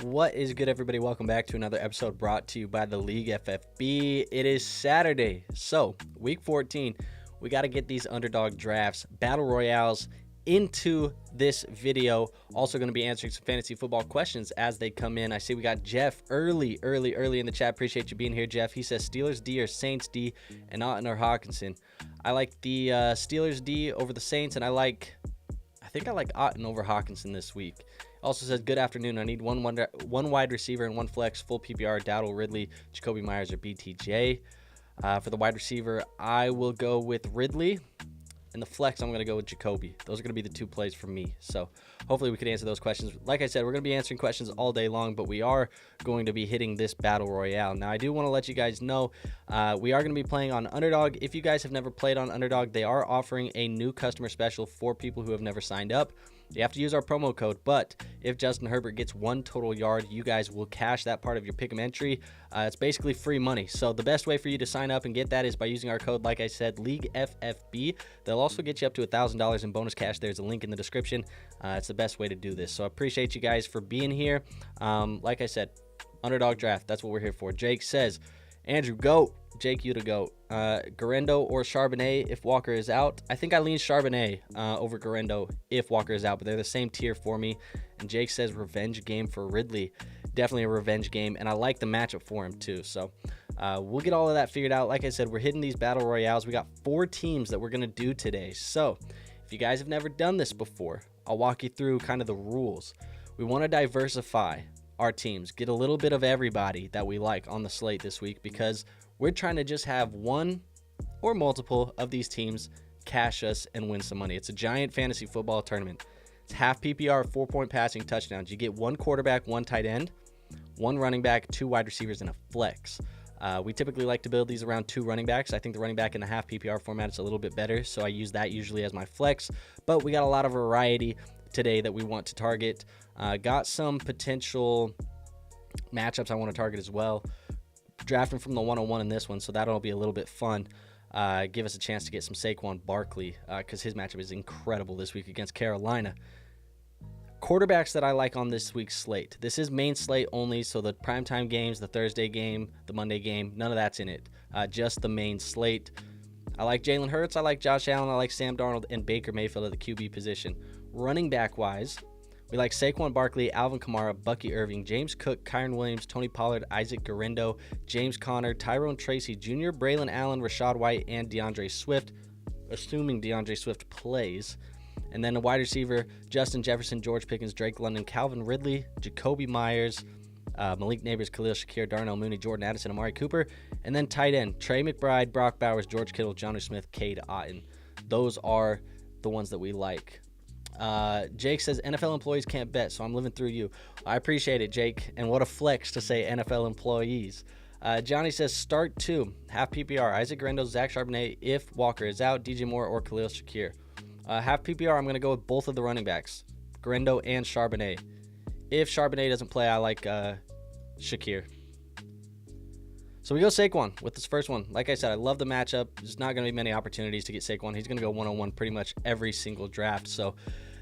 What is good, everybody? Welcome back to another episode brought to you by the League FFB. It is Saturday, so week 14. We got to get these underdog drafts, battle royales into this video. Also going to be answering some fantasy football questions as they come in. I see we got Jeff early in the chat. Appreciate you being here, Jeff. He says Steelers D or Saints D and Otten or Hawkinson. I like the Steelers D over the Saints, and I think I like Otten over Hawkinson this week. Also says, good afternoon. I need one wide receiver and one flex, full PPR, Dowdle, Ridley, Jacoby Myers, or BTJ. For the wide receiver, I will go with Ridley. And the flex, I'm going to go with Jacoby. Those are going to be the two plays for me. So hopefully we can answer those questions. Like I said, we're going to be answering questions all day long, but we are going to be hitting this battle royale. Now, I do want to let you guys know we are going to be playing on Underdog. If you guys have never played on Underdog, they are offering a new customer special for people who have never signed up. You have to use our promo code, but if Justin Herbert gets 1 total yard, you guys will cash that part of your pick'em entry. It's basically free money. So the best way for you to sign up and get that is by using our code, like I said, League FFB. They'll also get you up to $1,000 in bonus cash. There's a link in the description. It's the best way to do this. So I appreciate you guys for being here. Like I said, Underdog Draft, that's what we're here for. Jake says, Andrew, GOAT. Jake, you to GOAT. Garendo or Charbonnet if Walker is out. I think I lean Charbonnet over Garendo if Walker is out, but they're the same tier for me. And Jake says revenge game for Ridley. Definitely a revenge game, and I like the matchup for him too. So we'll get all of that figured out. Like I said, we're hitting these battle royales. We got 4 teams that we're going to do today. So if you guys have never done this before, I'll walk you through kind of the rules. We want to diversify our teams, get a little bit of everybody that we like on the slate this week, because we're trying to just have one or multiple of these teams cash us and win some money. It's a giant fantasy football tournament. It's half PPR, 4-point passing touchdowns. You get 1 quarterback, 1 tight end, 1 running back, 2 wide receivers, and a flex. We typically like to build these around 2 running backs. I think the running back in the half PPR format is a little bit better, so I use that usually as my flex. But we got a lot of variety today that we want to target. Got some potential matchups I want to target as well. Drafting from the 101 in this one, so that'll be a little bit fun. Give us a chance to get some Saquon Barkley because his matchup is incredible this week against Carolina. Quarterbacks that I like on this week's slate. This is main slate only, so the primetime games, the Thursday game, the Monday game, none of that's in it. Just the main slate. I like Jalen Hurts, I like Josh Allen, I like Sam Darnold, and Baker Mayfield at the QB position. Running back-wise, we like Saquon Barkley, Alvin Kamara, Bucky Irving, James Cook, Kyron Williams, Tony Pollard, Isaac Garendo, James Conner, Tyrone Tracy Jr., Braylon Allen, Rashad White, and DeAndre Swift, assuming DeAndre Swift plays. And then a wide receiver, Justin Jefferson, George Pickens, Drake London, Calvin Ridley, Jacoby Myers, Malik Neighbors, Khalil Shakir, Darnell Mooney, Jordan Addison, Amari Cooper. And then tight end, Trey McBride, Brock Bowers, George Kittle, Jonnu Smith, Cade Otton. Those are the ones that we like. Jake says NFL employees can't bet, so I'm living through you. I appreciate it, Jake, and what a flex to say NFL employees. Johnny says start 2, half PPR, Isaac Garendo, Zach Charbonnet if Walker is out, DJ Moore or Khalil Shakir. Half PPR, I'm going to go with both of the running backs, Garendo and Charbonnet. If Charbonnet doesn't play, I like Shakir. So we go Saquon with this first one. Like I said, I love the matchup. There's not going to be many opportunities to get Saquon. He's going to go one-on-one pretty much every single draft. So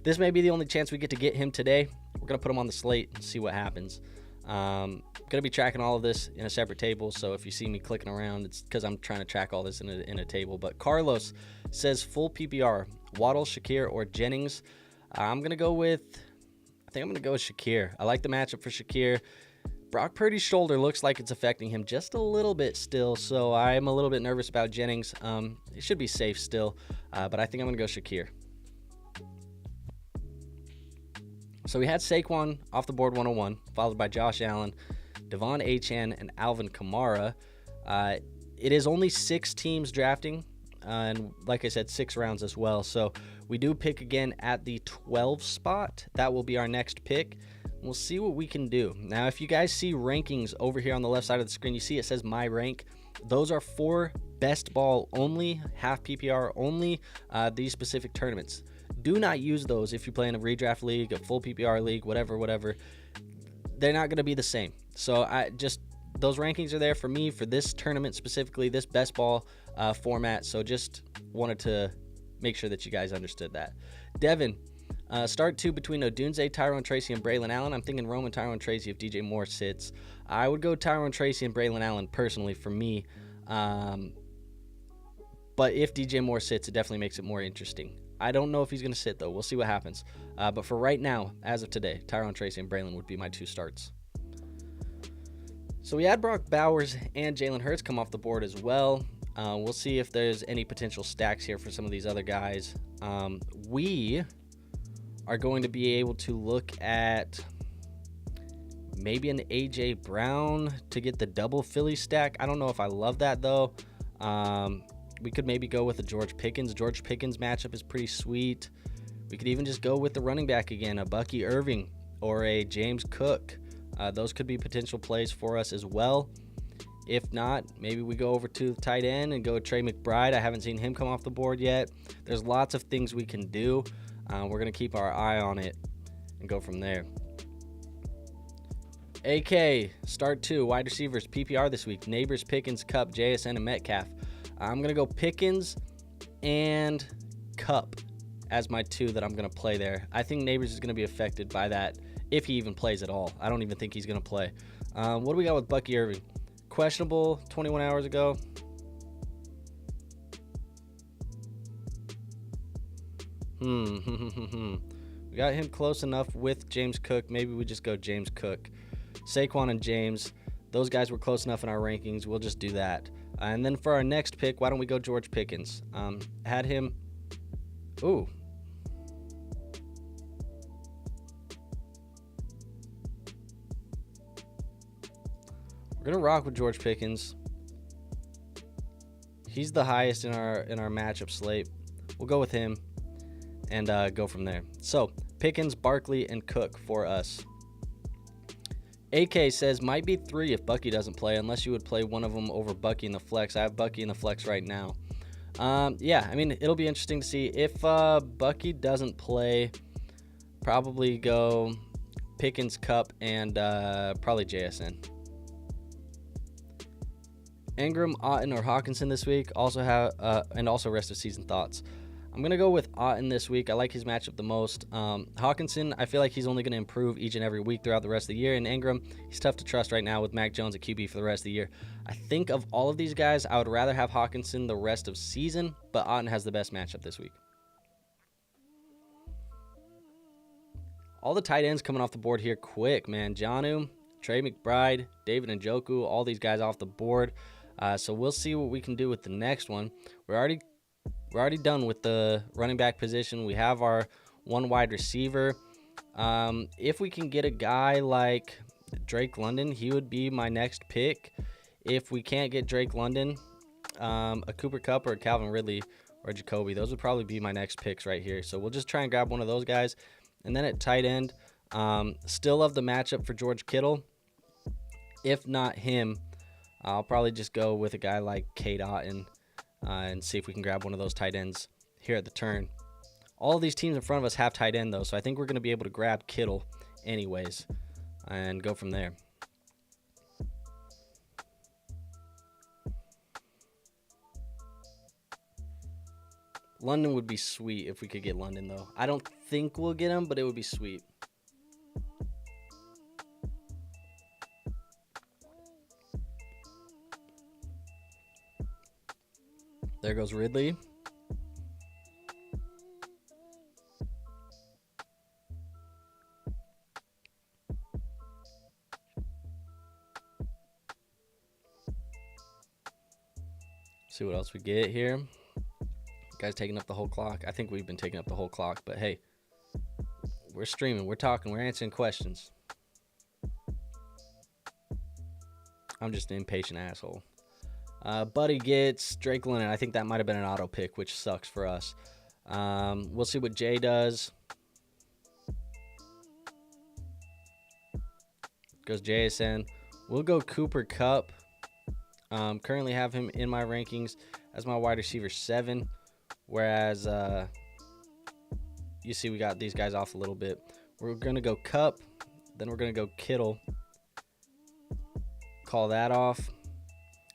this may be the only chance we get to get him today. We're going to put him on the slate and see what happens. Going to be tracking all of this in a separate table. So if you see me clicking around, it's because I'm trying to track all this in a table. But Carlos says full PPR, Waddle, Shakir, or Jennings. I'm going to go with Shakir. I like the matchup for Shakir. Brock Purdy's shoulder looks like it's affecting him just a little bit still, so I'm a little bit nervous about Jennings. It should be safe still, but I think I'm going to go Shakir. So we had Saquon off the board 101, followed by Josh Allen, Devon Achane, and Alvin Kamara. It is only 6 teams drafting, and like I said, 6 rounds as well. So we do pick again at the 12 spot. That will be our next pick. We'll see what we can do. Now, if you guys see rankings over here on the left side of the screen, you see it says my rank. Those are for best ball only, half PPR only, these specific tournaments. Do not use those if you play in a redraft league, a full PPR league, whatever. They're not going to be the same. So those rankings are there for me for this tournament specifically, this best ball format. So just wanted to make sure that you guys understood that. Devin Start 2 between Odunze, Tyrone Tracy, and Braylon Allen. I'm thinking Roman, Tyrone Tracy if DJ Moore sits. I would go Tyrone Tracy and Braylon Allen personally for me. But if DJ Moore sits, it definitely makes it more interesting. I don't know if he's going to sit, though. We'll see what happens. But for right now, as of today, Tyrone Tracy and Braylon would be my 2 starts. So we had Brock Bowers and Jalen Hurts come off the board as well. We'll see if there's any potential stacks here for some of these other guys. We are going to be able to look at maybe an A.J. Brown to get the double Philly stack. I don't know if I love that, though. We could maybe go with a George Pickens. George Pickens matchup is pretty sweet. We could even just go with the running back again, a Bucky Irving or a James Cook. Those could be potential plays for us as well. If not, maybe we go over to the tight end and go Trey McBride. I haven't seen him come off the board yet. There's lots of things we can do. We're going to keep our eye on it and go from there. AK, start 2, wide receivers, PPR this week. Neighbors, Pickens, Cup, JSN, and Metcalf. I'm going to go Pickens and Cup as my 2 that I'm going to play there. I think Neighbors is going to be affected by that if he even plays at all. I don't even think he's going to play. What do we got with Bucky Irving? Questionable 21 hours ago. We got him close enough with James Cook. Maybe we just go James Cook. Saquon and James, those guys were close enough in our rankings. We'll just do that. And then for our next pick, why don't we go George Pickens? Had him. Ooh. We're gonna rock with George Pickens. He's the highest in our matchup slate. We'll go with him and go from there. So Pickens, Barkley, and Cook for us. AK says might be 3 if Bucky doesn't play, unless you would play one of them over Bucky in the flex. I have Bucky in the flex right now. Yeah, I mean, it'll be interesting to see if Bucky doesn't play. Probably go Pickens, Cup, and probably JSN. Ingram, Otten, or Hawkinson this week. Also have and also rest of season thoughts. I'm going to go with Otten this week. I like his matchup the most. Hawkinson, I feel like he's only going to improve each and every week throughout the rest of the year. And Ingram, he's tough to trust right now with Mac Jones at QB for the rest of the year. I think of all of these guys, I would rather have Hawkinson the rest of season, but Otten has the best matchup this week. All the tight ends coming off the board here quick, man. Jonnu, Trey McBride, David Njoku, all these guys off the board. So we'll see what we can do with the next one. We're already done with the running back position. We have our 1 wide receiver. If we can get a guy like Drake London, he would be my next pick. If we can't get Drake London, a Cooper Kupp or a Calvin Ridley or Jacoby, those would probably be my next picks right here. So we'll just try and grab one of those guys. And then at tight end, still love the matchup for George Kittle. If not him, I'll probably just go with a guy like Cade Otton and see if we can grab one of those tight ends here at the turn. All of these teams in front of us have tight end, though, so I think we're going to be able to grab Kittle anyways and go from there. London would be sweet if we could get London, though. I don't think we'll get him, but it would be sweet. There goes Ridley. See what else we get here. Guys taking up the whole clock. I think we've been taking up the whole clock, but hey, we're streaming, we're talking, we're answering questions. I'm just an impatient asshole. Buddy gets Drake London. I think that might have been an auto pick, which sucks for us. We'll see what Jay does. Goes JSN. We'll go Cooper Kupp. Currently have him in my rankings as my wide receiver 7. Whereas, you see we got these guys off a little bit. We're going to go Kupp. Then we're going to go Kittle. Call that off.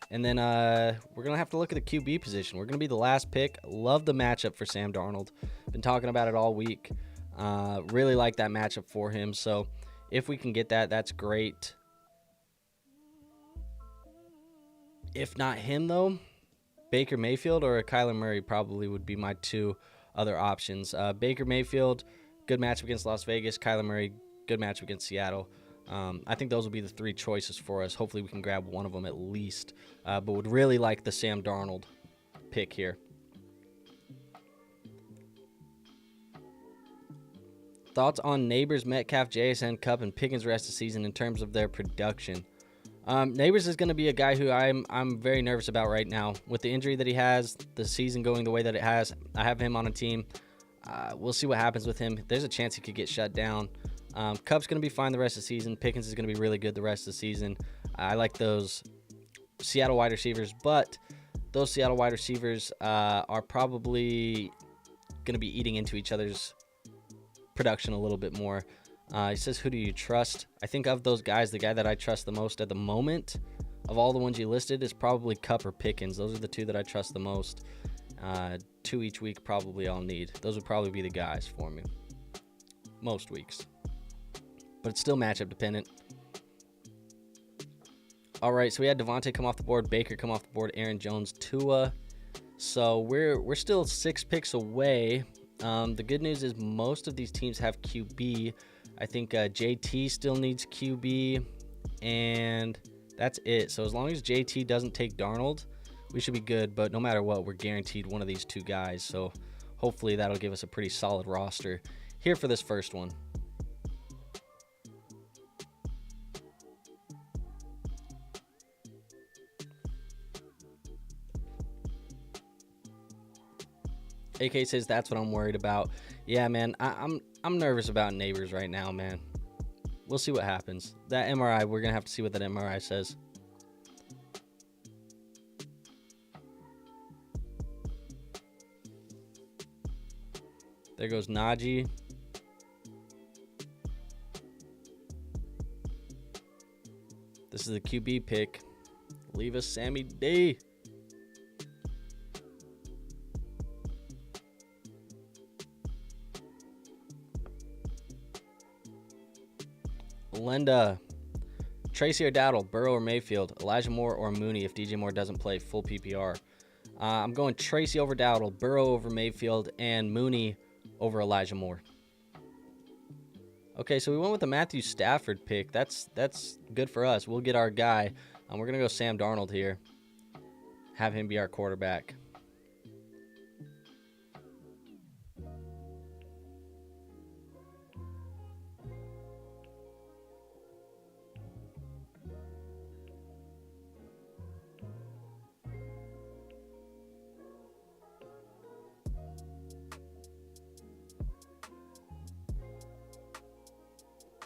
And then we're going to have to look at the QB position. We're going to be the last pick. Love the matchup for Sam Darnold. Been talking about it all week. Really like that matchup for him. So if we can get that, that's great. If not him, though, Baker Mayfield or Kyler Murray probably would be my two other options. Baker Mayfield, good matchup against Las Vegas. Kyler Murray, good matchup against Seattle. I think those will be the three choices for us. Hopefully we can grab one of them at least. But would really like the Sam Darnold pick here. Thoughts on Neighbors, Metcalf, JSN, Cup, and Pickens rest of the season in terms of their production? Neighbors is going to be a guy who I'm very nervous about right now. With the injury that he has, the season going the way that it has, I have him on a team. We'll see what happens with him. There's a chance he could get shut down. Cup's going to be fine the rest of the season. Pickens is going to be really good the rest of the season. I like those Seattle wide receivers, but those Seattle wide receivers are probably going to be eating into each other's production a little bit more. He says, who do you trust? I think of those guys, the guy that I trust the most at the moment of all the ones you listed is probably Cup or Pickens. Those are the two that I trust the most. 2 each week probably I'll need. Those would probably be the guys for me most weeks. But it's still matchup dependent. All right, so we had Devontae come off the board, Baker come off the board, Aaron Jones, Tua. So we're still 6 picks away. The good news is most of these teams have QB. I think JT still needs QB, and that's it. So as long as JT doesn't take Darnold, we should be good. But no matter what, we're guaranteed one of these two guys. So hopefully that'll give us a pretty solid roster here for this first one. AK says that's what I'm worried about. Yeah, man, I'm nervous about Neighbors right now, man. We'll see what happens. That MRI, we're gonna have to see what that MRI says. There goes Najee. This is the QB pick. Leave us Sammy D. Linda, Tracy or Dowdle, Burrow or Mayfield, Elijah Moore or Mooney if DJ Moore doesn't play full PPR. I'm going Tracy over Dowdle, Burrow over Mayfield, and Mooney over Elijah Moore. Okay, so we went with the Matthew Stafford pick. That's good for us. We'll get our guy. We're going to go Sam Darnold here. Have him be our quarterback.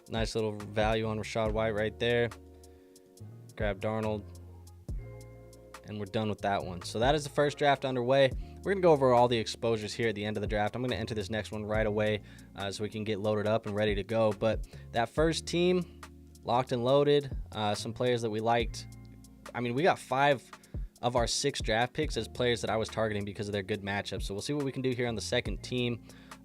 Nice little value on Rachaad White right there. Grab Darnold. And we're done with that one. So that is the first draft underway. We're going to go over all the exposures here at the end of the draft. I'm going to enter this next one right away so we can get loaded up and ready to go. But that first team, locked and loaded. Some players that we liked. I mean, we got 5 of our 6 draft picks as players that I was targeting because of their good matchups. So we'll see what we can do here on the second team.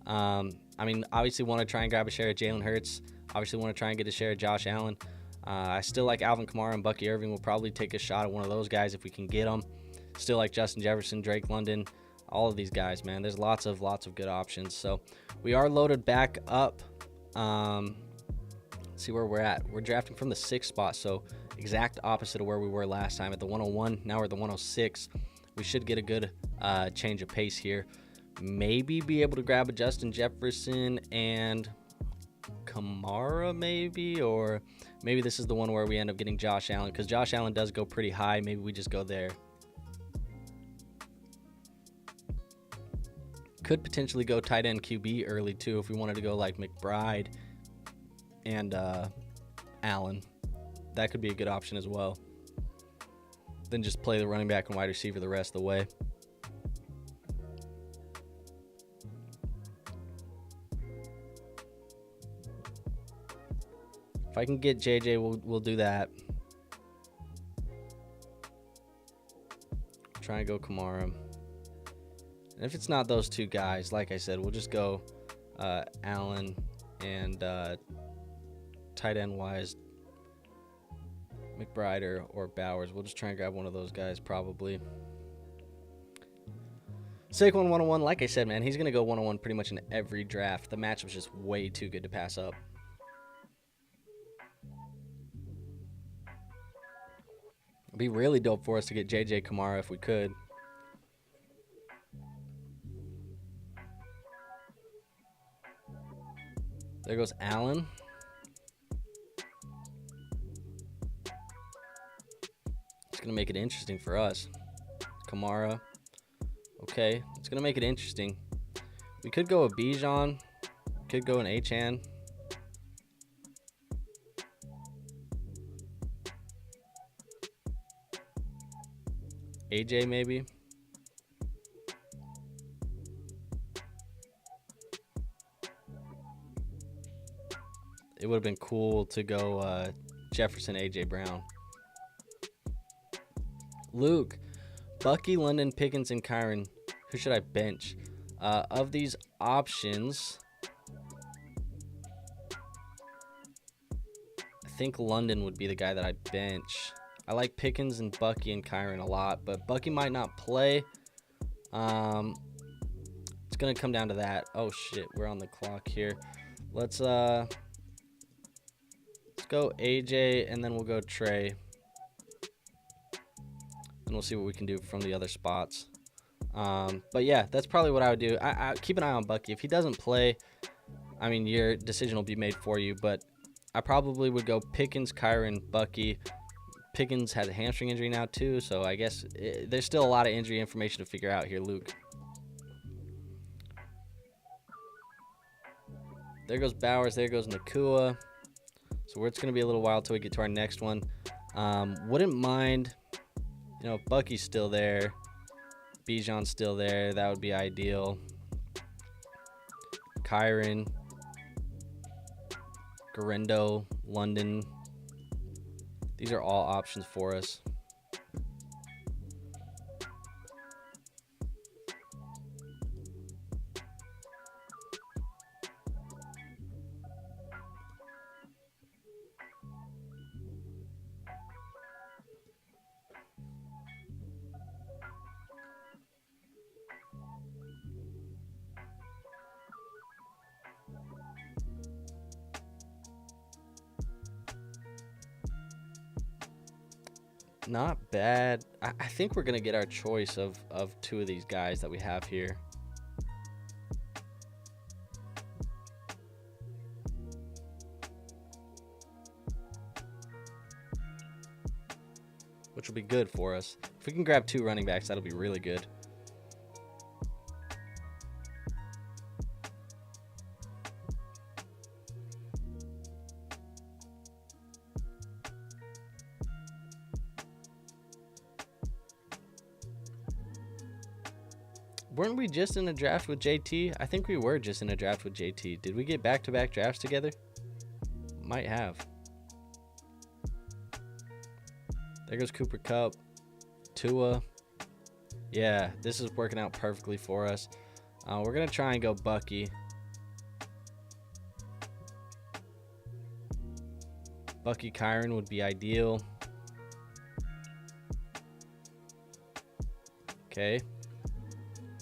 I mean, obviously want to try and grab a share of Jalen Hurts. Obviously want to try and get a share of Josh Allen. I still like Alvin Kamara and Bucky Irving. We'll probably take a shot at one of those guys if we can get them. Still like Justin Jefferson, Drake London, all of these guys, man. There's lots of good options. So we are loaded back up. Let's see where we're at. We're drafting from the 6th spot, so exact opposite of where we were last time at the 101. Now we're at the 106. We should get a good change of pace here. Maybe be able to grab a Justin Jefferson and Kamara maybe, or maybe this is the one where we end up getting Josh Allen because Josh Allen does go pretty high. Maybe we just go there. Could potentially go tight end QB early too if we wanted to go like McBride and Allen. That could be a good option as well. Then just play the running back and wide receiver the rest of the way. If I can get JJ, we'll do that. Try and go Kamara. And if it's not those two guys, like I said, we'll just go Allen, and tight end wise, McBride or Bowers. We'll just try and grab one of those guys probably. Saquon 101, like I said, man, he's going to go 101 pretty much in every draft. The matchup's just way too good to pass up. It'd be really dope for us to get J.J. Kamara if we could. There goes Allen. It's going to make it interesting for us. Kamara. Okay, it's going to make it interesting. We could go a Bijan. Could go an Achan. AJ maybe. It would have been cool to go Jefferson, AJ Brown. Luke, Bucky, London, Pickens, and Kyron. Who should I bench? Of these options, I think London would be the guy that I bench. I like Pickens and Bucky and Kyron a lot, but Bucky might not play. It's going to come down to that. Oh, shit. We're on the clock here. Let's go AJ, and then we'll go Trey. And we'll see what we can do from the other spots. But, yeah, that's probably what I would do. I keep an eye on Bucky. If he doesn't play, I mean, your decision will be made for you. But I probably would go Pickens, Kyron, Bucky. Pickens has a hamstring injury now too, so I guess there's still a lot of injury information to figure out here, Luke. There goes Bowers. There goes Nakua. So it's going to be a little while till we get to our next one. Wouldn't mind, if Bucky's still there, Bijan's still there. That would be ideal. Kyron, Garendo, London. These are all options for us. Not bad. I think we're going to get our choice of two of these guys that we have here. Which will be good for us. If we can grab two running backs, that'll be really good. Weren't we just in a draft with JT? I think we were just in a draft with JT. Did we get back-to-back drafts together? Might have. There goes Cooper Kupp. Tua. Yeah, this is working out perfectly for us. We're going to try and go Bucky. Bucky Kyron would be ideal. Okay.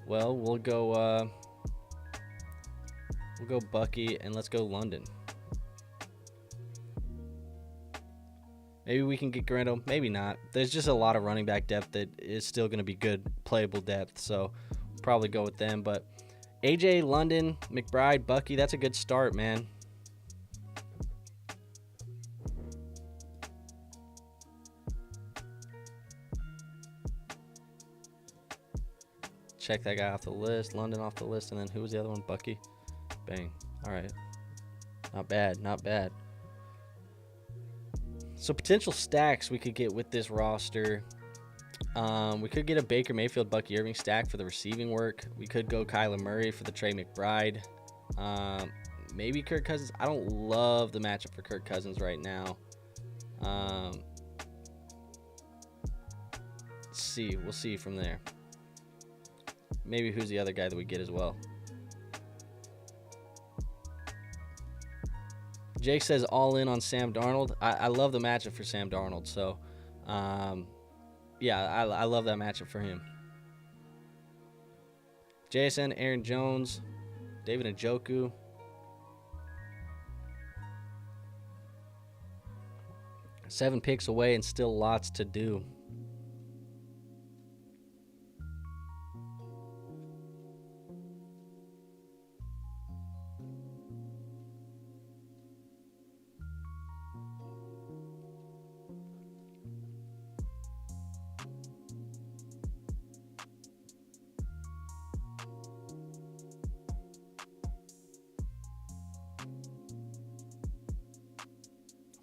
Well, we'll go Bucky, and let's go London. Maybe we can get Garendo. Maybe not. There's just a lot of running back depth that is still going to be good playable depth, so we'll probably go with them. But AJ, London, McBride, Bucky, that's a good start, man. Check that guy off the list. London off the list. And then who was the other one? Bucky. Bang. All right. Not bad. Not bad. So potential stacks we could get with this roster. We could get a Baker Mayfield, Bucky Irving stack for the receiving work. We could go Kyler Murray for the Trey McBride. Maybe Kirk Cousins. I don't love the matchup for Kirk Cousins right now. Let's see. We'll see from there. Maybe who's the other guy that we get as well? Jake says all in on Sam Darnold. I love the matchup for Sam Darnold. So, yeah, I love that matchup for him. JSN, Aaron Jones, David Njoku. Seven picks away and still lots to do.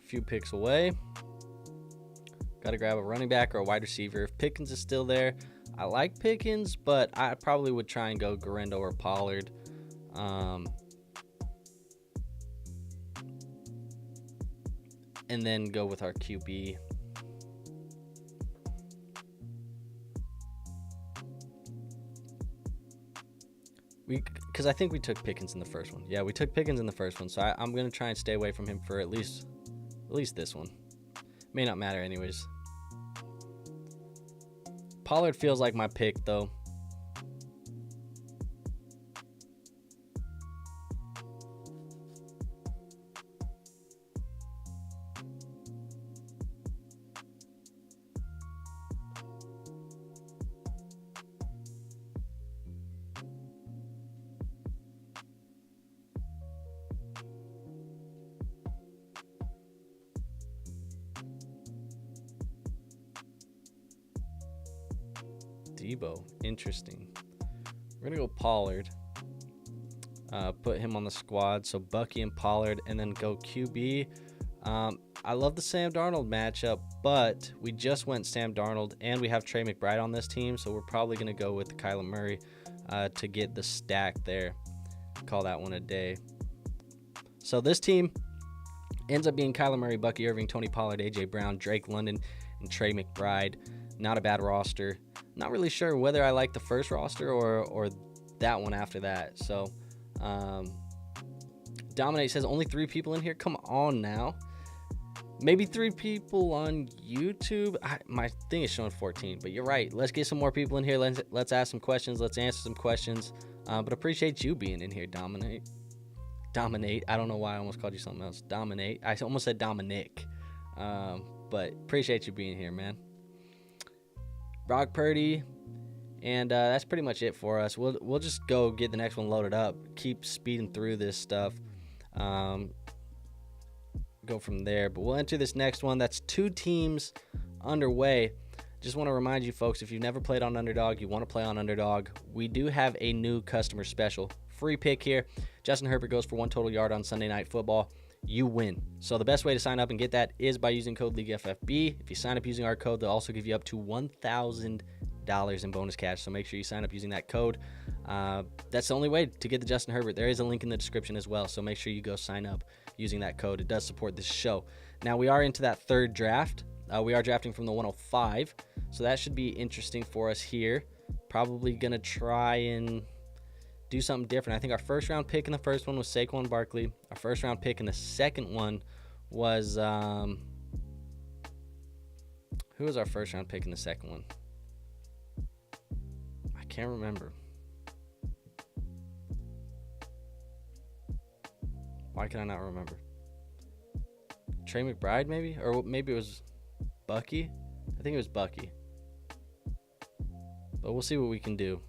Few picks away. Got to grab a running back or a wide receiver. If Pickens is still there, I like Pickens, but I probably would try and go Garendo or Pollard. And then go with our QB. Because I think we took Pickens in the first one. Yeah, we took Pickens in the first one, so I'm going to try and stay away from him for at least this one. May not matter anyways. Pollard feels like my pick, though. Debo, interesting. We're gonna go Pollard. Put him on the squad. So Bucky and Pollard, and then go QB. I love the Sam Darnold matchup, but we just went Sam Darnold, and we have Trey McBride on this team, so we're probably gonna go with Kyler Murray to get the stack there. Call that one a day. So this team ends up being Kyler Murray, Bucky Irving, Tony Pollard, AJ Brown, Drake London, and Trey McBride. Not a bad roster. Not really sure whether I like the first roster or that one after that. So, Dominate says only 3 people in here. Come on now. Maybe 3 people on YouTube. My thing is showing 14, but you're right. Let's get some more people in here. Let's ask some questions. Let's answer some questions. But appreciate you being in here, Dominate. I don't know why I almost called you something else. Dominate. I almost said Dominic. But appreciate you being here, man. Brock Purdy, and that's pretty much it for us. We'll just go get the next one loaded up, keep speeding through this stuff, go from there. But we'll enter this next one. That's 2 teams underway. Just want to remind you folks, if you've never played on Underdog, you want to play on Underdog, we do have a new customer special. Free pick here. Justin Herbert goes for 1 total yard on Sunday Night Football. You win. So the best way to sign up and get that is by using code League FFB. If you sign up using our code, they'll also give you up to $1,000 in bonus cash. So make sure you sign up using that code. That's the only way to get the Justin Herbert. There is a link in the description as well. So make sure you go sign up using that code. It does support this show. Now we are into that 3rd draft. We are drafting from the 105. So that should be interesting for us here. Probably going to try and do something different. I think our first round pick in the first one was Saquon Barkley. Our first round pick in the second one was who was our first round pick in the second one? I can't remember. Why can I not remember? Trey McBride maybe? Or maybe it was Bucky? I think it was Bucky. But we'll see what we can do.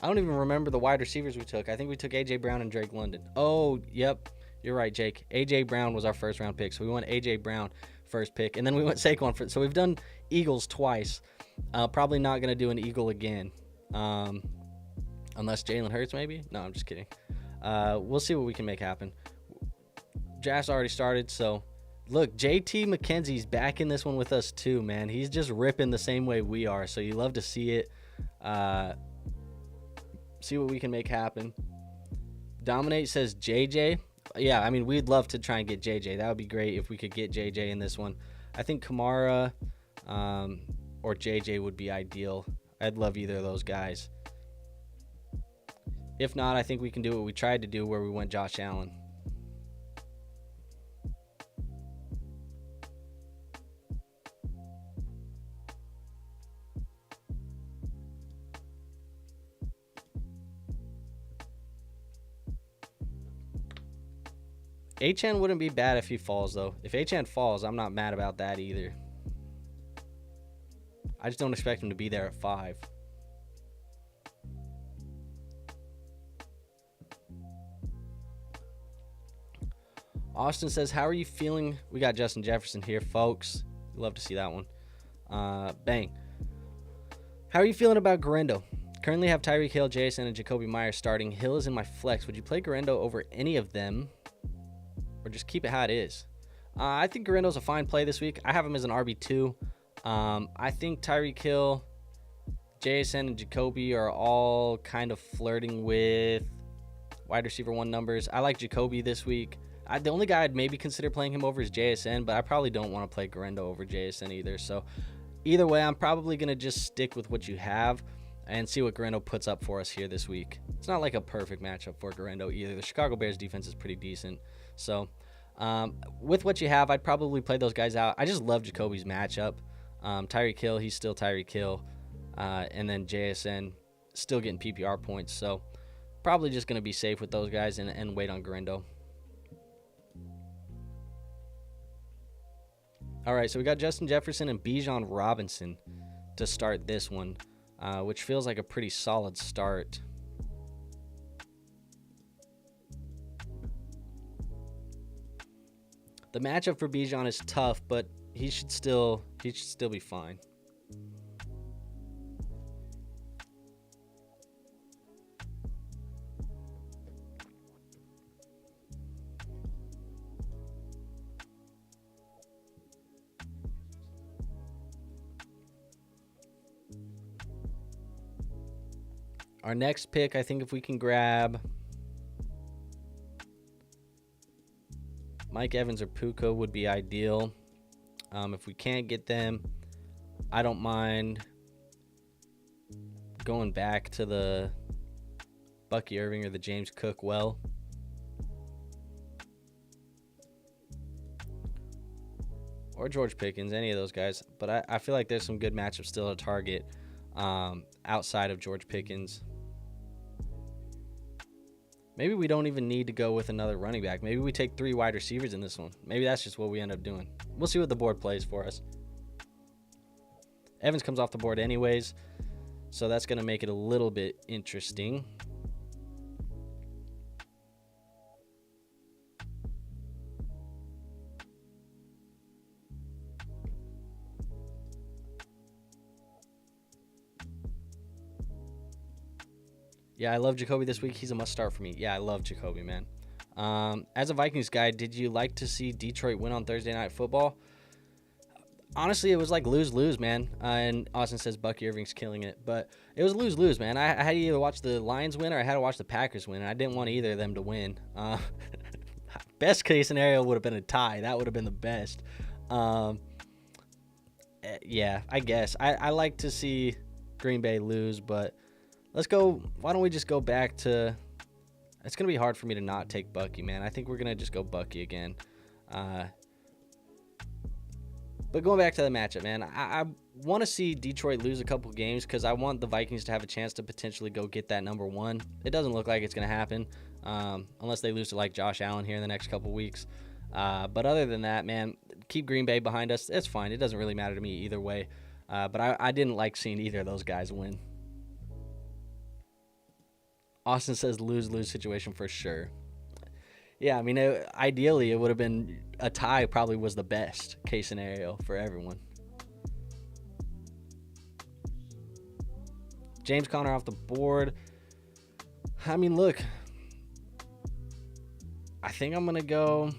I don't even remember the wide receivers we took. I think we took AJ Brown and Drake London. Oh, yep. You're right, Jake. AJ Brown was our first round pick. So we went AJ Brown first pick. And then we went Saquon first. So we've done Eagles twice. Probably not going to do an Eagle again. Unless Jalen Hurts maybe. No, I'm just kidding. We'll see what we can make happen. Draft's already started. So look, JT McKenzie's back in this one with us too, man. He's just ripping the same way we are. So you love to see it. See what we can make happen. Dominate says JJ. Yeah, I mean, we'd love to try and get JJ. That would be great if we could get JJ in this one. I think Kamara or JJ would be ideal. I'd love either of those guys. If not, I think we can do what we tried to do where we went Josh Allen. HN wouldn't be bad if he falls, though. If HN falls, I'm not mad about that either. I just don't expect him to be there at 5. Austin says, how are you feeling? We got Justin Jefferson here, folks. Love to see that one. Bang. How are you feeling about Garendo? Currently have Tyreek Hill, Jason, and Jacoby Myers starting. Hill is in my flex. Would you play Garendo over any of them? Or just keep it how it is? I think Garendo's a fine play this week. I have him as an RB2. I think Tyreek Hill, JSN, and Jacoby are all kind of flirting with wide receiver 1 numbers. I like Jacoby this week. The only guy I'd maybe consider playing him over is JSN, but I probably don't want to play Garendo over JSN either. So either way, I'm probably going to just stick with what you have and see what Garendo puts up for us here this week. It's not like a perfect matchup for Garendo either. The Chicago Bears defense is pretty decent. So with what you have, I'd probably play those guys out. I just love Jacoby's matchup. Tyreek Hill, he's still Tyreek Hill. And then JSN still getting PPR points. So probably just going to be safe with those guys and wait on Garendo. All right, so we got Justin Jefferson and Bijan Robinson to start this one, which feels like a pretty solid start. The matchup for Bijan is tough, but he should still be fine. Our next pick, I think if we can grab Mike Evans or Puka would be ideal. If we can't get them, I don't mind going back to the Bucky Irving or the James Cook well. Or George Pickens, any of those guys. But I feel like there's some good matchups still to target outside of George Pickens. Maybe we don't even need to go with another running back. Maybe we take 3 wide receivers in this one. Maybe that's just what we end up doing. We'll see what the board plays for us. Evans comes off the board anyways, so that's going to make it a little bit interesting. Yeah, I love Jacoby this week. He's a must start for me. Yeah, I love Jacoby, man. As a Vikings guy, did you like to see Detroit win on Thursday Night Football? Honestly, it was like lose-lose, man. And Austin says Bucky Irving's killing it. But it was lose-lose, man. I had to either watch the Lions win or I had to watch the Packers win. And I didn't want either of them to win. Best case scenario would have been a tie. That would have been the best. Yeah, I guess. I like to see Green Bay lose, but let's go. Why don't we just go back to... It's going to be hard for me to not take Bucky, man. I think we're going to just go Bucky again. But going back to the matchup, man, I want to see Detroit lose a couple games because I want the Vikings to have a chance to potentially go get that number 1. It doesn't look like it's going to happen unless they lose to like Josh Allen here in the next couple weeks. But other than that, man, keep Green Bay behind us. It's fine. It doesn't really matter to me either way. But I didn't like seeing either of those guys win. Austin says lose-lose situation for sure. Yeah, I mean, ideally, it would have been a tie probably was the best case scenario for everyone. James Conner off the board. I mean, look. I think I'm going to go.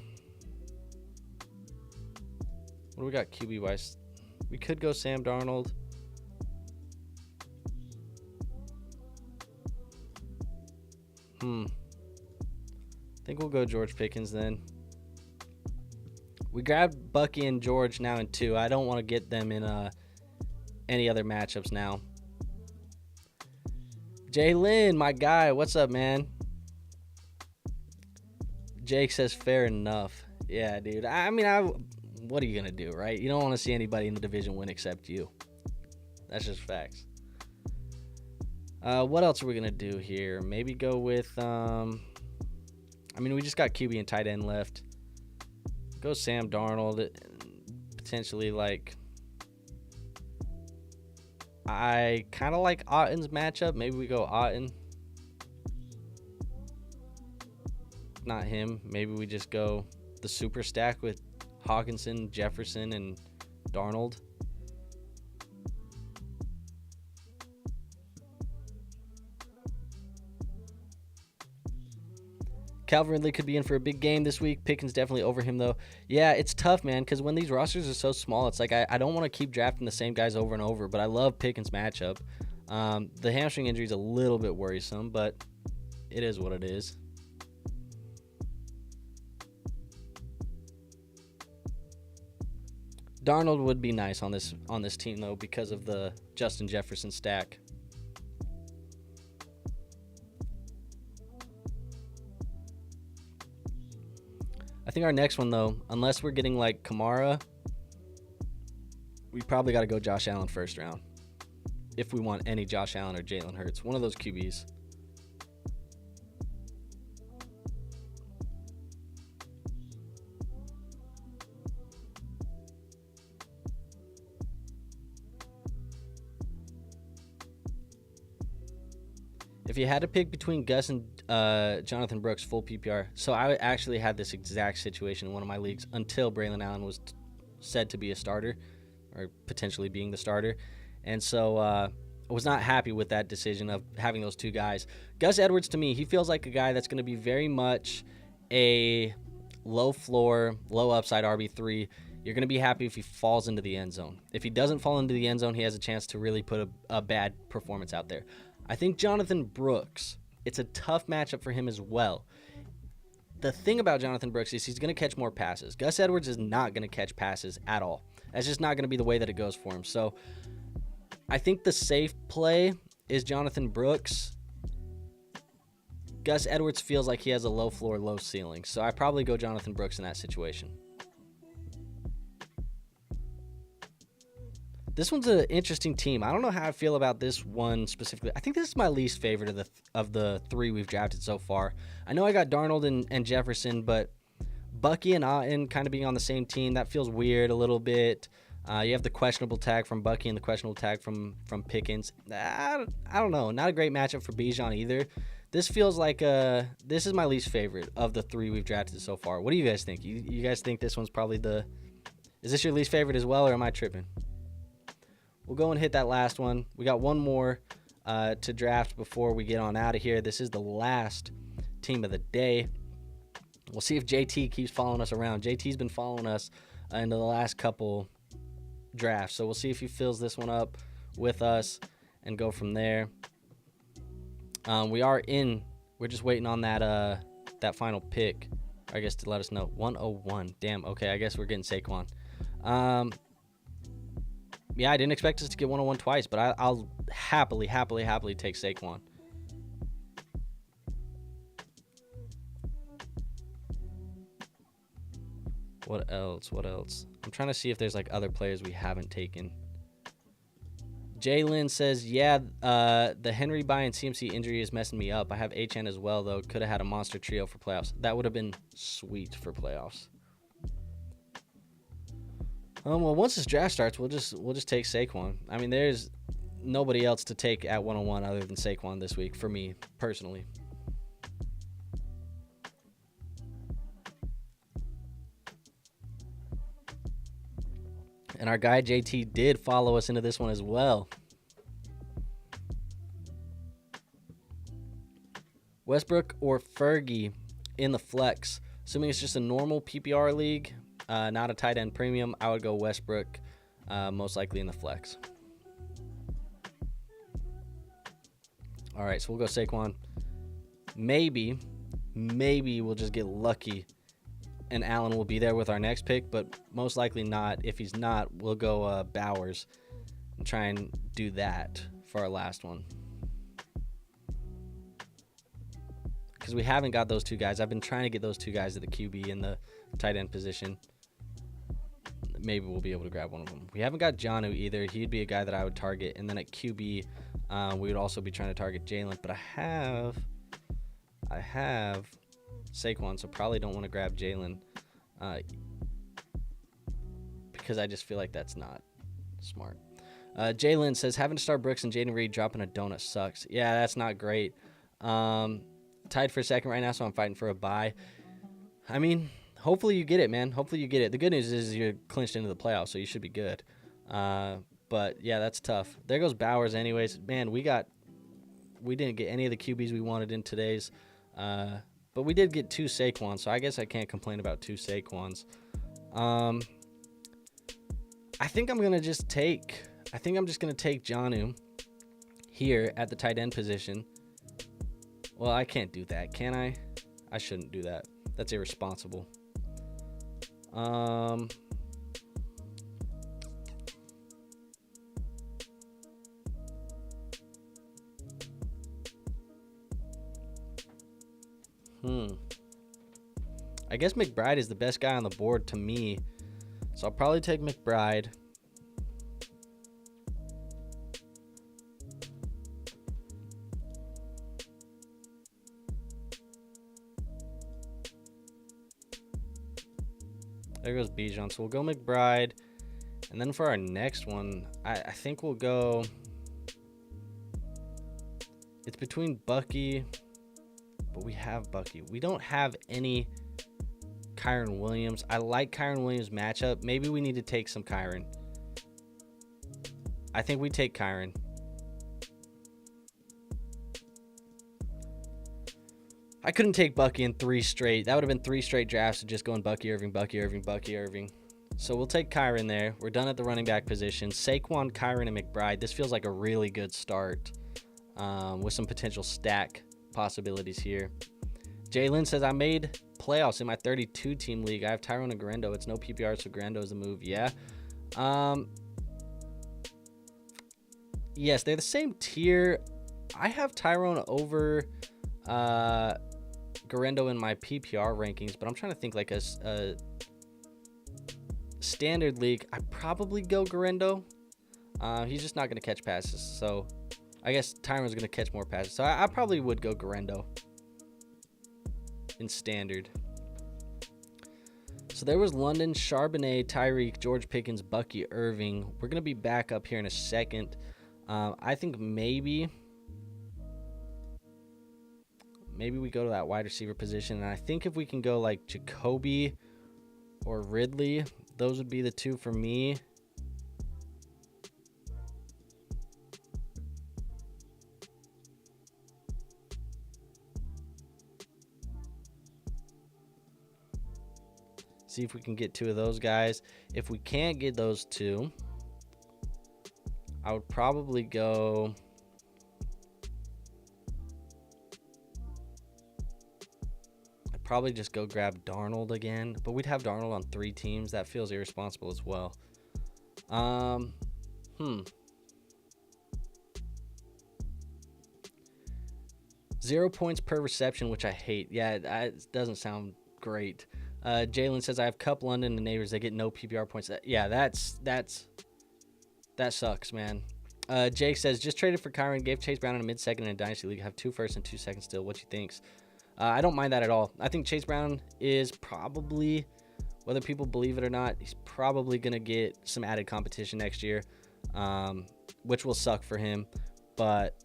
What do we got QB-wise? We could go Sam Darnold. I think we'll go George Pickens then. We grabbed Bucky and George now in 2. I don't want to get them in any other matchups now. Jalen, my guy, what's up, man? Jake says fair enough. Yeah, dude. I mean, what are you going to do, right? You don't want to see anybody in the division win except you. That's just facts. What else are we going to do here? Maybe go with, I mean, we just got QB and tight end left. Go Sam Darnold. Potentially, like, I kind of like Otten's matchup. Maybe we go Otten. Not him. Maybe we just go the super stack with Hawkinson, Jefferson, and Darnold. Calvin Ridley could be in for a big game this week. Pickens definitely over him, though. Yeah, it's tough, man, because when these rosters are so small, it's like I don't want to keep drafting the same guys over and over, but I love Pickens' matchup. The hamstring injury is a little bit worrisome, but it is what it is. Darnold would be nice on this team, though, because of the Justin Jefferson stack. I think our next one, though, unless we're getting like Kamara, we probably got to go Josh Allen first round. If we want any Josh Allen or Jalen Hurts, one of those QBs. If you had to pick between Gus and Jonathan Brooks, full PPR. So I actually had this exact situation in one of my leagues until Braylon Allen was said to be a starter or potentially being the starter. And so I was not happy with that decision of having those two guys. Gus Edwards, to me, he feels like a guy that's going to be very much a low floor, low upside RB3. You're going to be happy if he falls into the end zone. If he doesn't fall into the end zone, he has a chance to really put a bad performance out there. I think Jonathan Brooks, it's a tough matchup for him as well. The thing about Jonathan Brooks is he's going to catch more passes. Gus Edwards is not going to catch passes at all. That's just not going to be the way that it goes for him. So I think the safe play is Jonathan Brooks. Gus Edwards feels like he has a low floor, low ceiling. So I probably go Jonathan Brooks in that situation. This one's an interesting team. I don't know how I feel about this one specifically. I think this is my least favorite of the 3 we've drafted so far. I know I got Darnold and Jefferson, but Bucky and Otten kind of being on the same team, that feels weird a little bit. You have the questionable tag from Bucky and the questionable tag from Pickens. I don't know. Not a great matchup for Bijan either. This feels like this is my least favorite of the 3 we've drafted so far. What do you guys think? You guys think this one's probably is this your least favorite as well, or am I tripping? We'll go and hit that last one. We got one more to draft before we get on out of here. This is the last team of the day. We'll see if JT keeps following us around. JT's been following us into the last couple drafts. So we'll see if he fills this one up with us and go from there. We're just waiting on that final pick, I guess, to let us know. 101. Damn, okay, I guess we're getting Saquon. Yeah, I didn't expect us to get 101 twice, but I'll happily take Saquon. What else? I'm trying to see if there's like other players we haven't taken. Jalen says, yeah, the Henry By and CMC injury is messing me up. I have HN as well, though. Could have had a monster trio for playoffs. That would have been sweet for playoffs. Well, once this draft starts, we'll just take Saquon. I mean, there's nobody else to take at 101 other than Saquon this week for me personally. And our guy JT did follow us into this one as well. Westbrook or Fergie in the flex. Assuming it's just a normal PPR league, not a tight end premium, I would go Westbrook, most likely in the flex. All right, so we'll go Saquon. Maybe we'll just get lucky and Allen will be there with our next pick, but most likely not. If he's not, we'll go Bowers and try and do that for our last one. Because we haven't got those two guys. I've been trying to get those two guys at the QB and the tight end position. Maybe we'll be able to grab one of them. We haven't got Jonnu either. He'd be a guy that I would target. And then at QB, we would also be trying to target Jalen. But I have Saquon, so probably don't want to grab Jalen because I just feel like that's not smart. Jalen says, having to start Brooks and Jaden Reed dropping a donut sucks. Yeah, that's not great. Tied for second right now, so I'm fighting for a bye. I mean, hopefully you get it, man. Hopefully you get it. The good news is you're clinched into the playoffs, so you should be good. But, yeah, that's tough. There goes Bowers anyways. Man, we didn't get any of the QBs we wanted in today's. But we did get 2 Saquons, so I guess I can't complain about 2 Saquons. I think I'm just going to take Jonnu here at the tight end position. Well, I can't do that, can I? I shouldn't do that. That's irresponsible. I guess McBride is the best guy on the board to me, so I'll probably take McBride. There goes Bijan. So we'll go McBride. And then for our next one, I think we'll go... It's between Bucky, but we have Bucky. We don't have any Kyren Williams. I like Kyren Williams' matchup. Maybe we need to take some Kyren. I think we take Kyren. I couldn't take Bucky in 3 straight. That would have been 3 straight drafts of just going Bucky Irving, Bucky Irving, Bucky Irving. So we'll take Kyren there. We're done at the running back position. Saquon, Kyren, and McBride. This feels like a really good start with some potential stack possibilities here. Jalen says, I made playoffs in my 32-team league. I have Tyrone and Garendo. It's no PPR, so Garendo is the move. Yeah. Yes, they're the same tier. I have Tyrone over Garendo in my PPR rankings, but I'm trying to think like a standard league. I probably go Garendo. He's just not going to catch passes, so I guess Tyrone's going to catch more passes. So I probably would go Garendo in standard. So there was London, Charbonnet, Tyreek, George Pickens, Bucky Irving. We're going to be back up here in a second. I think maybe we go to that wide receiver position. And I think if we can go like Jacoby or Ridley, those would be the 2 for me. See if we can get 2 of those guys. If we can't get those 2, I would probably go... I'd probably just go grab Darnold again. But we'd have Darnold on 3 teams. That feels irresponsible as well. 0 points per reception, which I hate. Yeah, it doesn't sound great. Jalen says, I have Cup, London, and neighbors. They get no PPR points. Yeah, that sucks, man. Jake says, just traded for Kyren, gave Chase Brown in a mid-second in a Dynasty League. Have 2 firsts and 2 seconds still. What you thinks? I don't mind that at all. I think Chase Brown is probably, whether people believe it or not, he's probably going to get some added competition next year, which will suck for him. But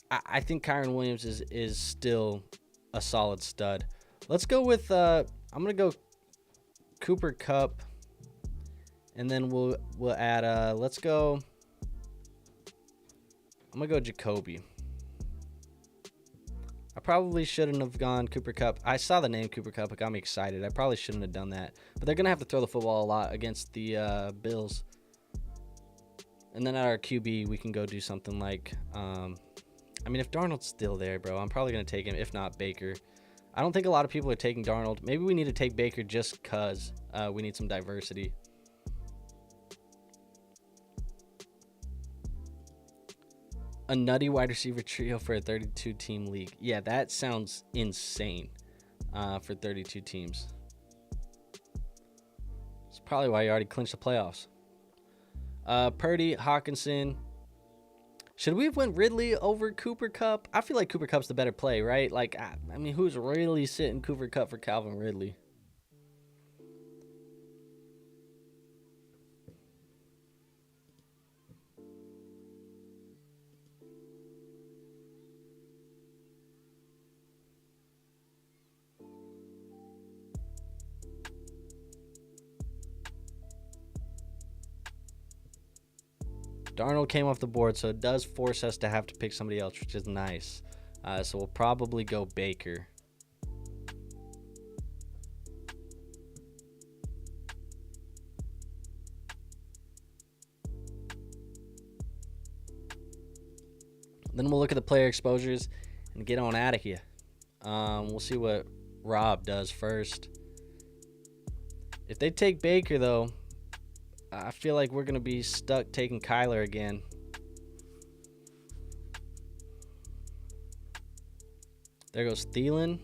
I think Kyren Williams is still a solid stud. Let's go with, I'm going to go Cooper Kupp, and then we'll add, let's go, I'm going to go Jacoby. I probably shouldn't have gone Cooper Kupp. I saw the name Cooper Kupp. It got me excited. I probably shouldn't have done that. But they're going to have to throw the football a lot against the Bills. And then at our QB, we can go do something like, I mean, if Darnold's still there, bro, I'm probably going to take him. If not, Baker. I don't think a lot of people are taking Darnold. Maybe we need to take Baker just because we need some diversity. A nutty wide receiver trio for a 32-team league. Yeah, that sounds insane for 32 teams. It's probably why you already clinched the playoffs. Purdy, Hawkinson. Should we have went Ridley over Cooper Kupp? I feel like Cooper Kupp's the better play, right? Like, I mean, who's really sitting Cooper Kupp for Calvin Ridley? Darnold came off the board, so it does force us to have to pick somebody else, which is nice. So we'll probably go Baker. Then we'll look at the player exposures and get on out of here. We'll see what Rob does first. If they take Baker, though, I feel like we're going to be stuck taking Kyler again. There goes Thielen.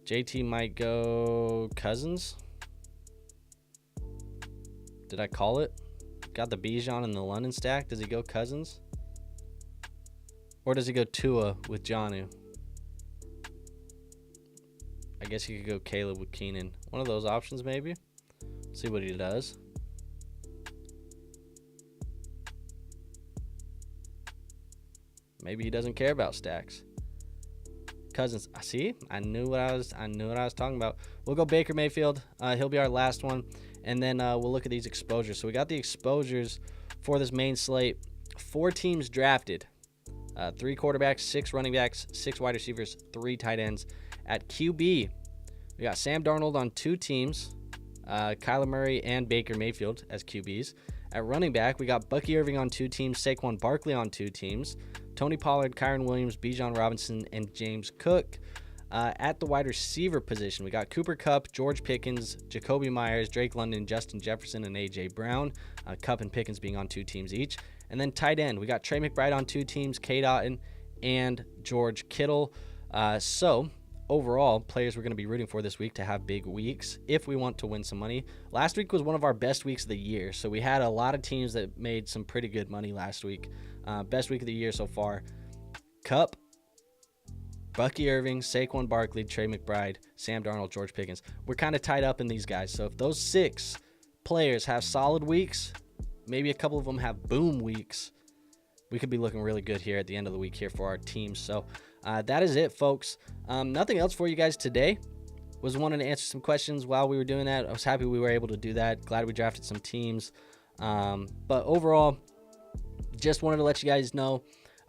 JT might go Cousins. Did I call it? Got the Bijan and the London stack. Does he go Cousins? Or does he go Tua with Jonnu? I guess he could go Caleb with Keenan. One of those options maybe. See what he does. Maybe he doesn't care about stacks. Cousins. See, I knew what I was talking about. We'll go Baker Mayfield. He'll be our last one, and then we'll look at these exposures. So we got the exposures for this main slate. 4 teams drafted. 3 quarterbacks, 6 running backs, 6 wide receivers, 3 tight ends. At QB, we got Sam Darnold on 2 teams. Kyler Murray and Baker Mayfield as QBs. At running back, we got Bucky Irving on 2 teams, Saquon Barkley on 2 teams, Tony Pollard, Kyron Williams, Bijan Robinson, and James Cook. At the wide receiver position, we got Cooper Kupp, George Pickens, Jacoby Myers, Drake London, Justin Jefferson, and A.J. Brown. Kupp and Pickens being on 2 teams each. And then tight end, we got Trey McBride on 2 teams, Cade Otton, and George Kittle. So overall, players we're going to be rooting for this week to have big weeks if we want to win some money. Last week was one of our best weeks of the year, so we had a lot of teams that made some pretty good money last week. Best week of the year so far. Kupp, Bucky Irving, Saquon Barkley, Trey McBride, Sam Darnold, George Pickens. We're kind of tied up in these guys, so if those 6 players have solid weeks, maybe a couple of them have boom weeks, we could be looking really good here at the end of the week here for our team. So that is it, folks. Nothing else for you guys today. Was wanting to answer some questions while we were doing that. I was happy we were able to do that. Glad we drafted some teams. But overall, just wanted to let you guys know,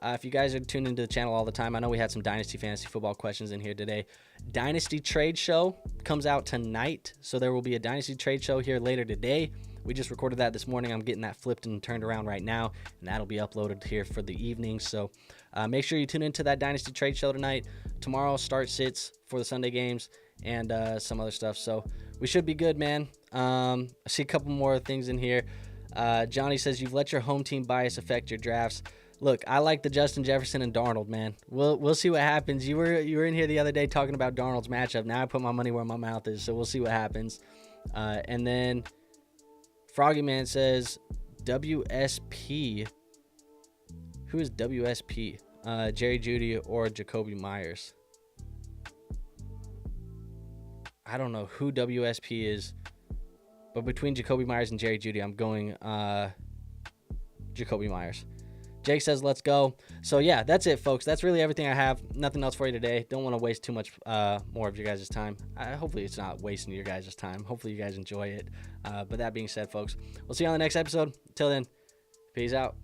if you guys are tuned into the channel all the time, I know we had some Dynasty Fantasy Football questions in here today. Dynasty Trade Show comes out tonight, so there will be a Dynasty Trade Show here later today. We just recorded that this morning. I'm getting that flipped and turned around right now, and that'll be uploaded here for the evening. So make sure you tune into that Dynasty Trade Show tonight. Tomorrow, start sits for the Sunday games and some other stuff. So we should be good, man. I see a couple more things in here. Johnny says, you've let your home team bias affect your drafts. Look, I like the Justin Jefferson and Darnold, man. We'll see what happens. You were in here the other day talking about Darnold's matchup. Now I put my money where my mouth is, so we'll see what happens. And then Froggy Man says, WSP. Who is WSP? Jerry Jeudy or Jacoby Myers? I don't know who WSP is, but between Jacoby Myers and Jerry Jeudy, I'm going Jacoby Myers. Jake says, let's go. So, yeah, that's it, folks. That's really everything I have. Nothing else for you today. Don't want to waste too much more of your guys' time. Hopefully, it's not wasting your guys' time. Hopefully, you guys enjoy it. But that being said, folks, we'll see you on the next episode. Until then, peace out.